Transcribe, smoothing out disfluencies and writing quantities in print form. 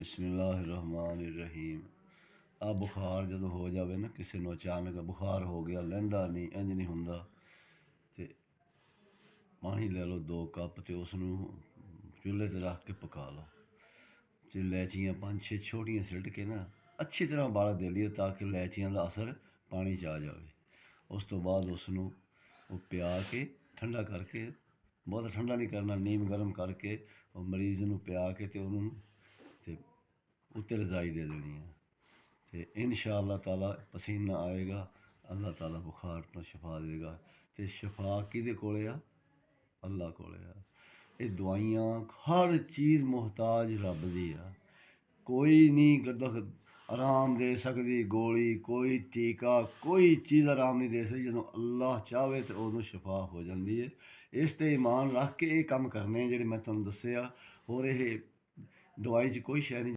बिस्मिल्लाहिर्रहमानिर्रहीम। आ बुखार जो हो जाए ना, किसी को अचानक बुखार हो गया, लहंदा नहीं, इंज नहीं होंदा, ते पानी ले लो 2 कप तो उसनू चूल्हे ते रख के पका लो। ते इलायचियाँ 5-6 छोटियां सिट के ना अच्छी तरह उबाला दे लियो ताकि इलायचियाँ का असर पानी च आ जाए। उस तो बाद उसनू वो पिया के ठंडा करके, बहुत ठंडा नहीं करना, नीम गर्म करके और मरीज़ नू पिया के ते उन्होंने ते उत्ते रजाई दे देनी है। तो इंशाअल्लाह ताला पसीना आएगा, अल्लाह ताला बुखार तो शफा देगा। तो शफा किदे कोले आ? अल्लाह कोले आ। ये दवाइयां हर चीज़ मोहताज रब दी आ। कोई नहीं आराम दे सकती गोली, कोई टीका, कोई चीज़ आराम नहीं दे सकती। जो अल्लाह चाहे तो उदों शफा हो जाती है। इस ते ईमान रख के ये कम करने जेह्ड़े मैं तुहानूं दस्से आ। होर ये दवाई च कोई शै नहीं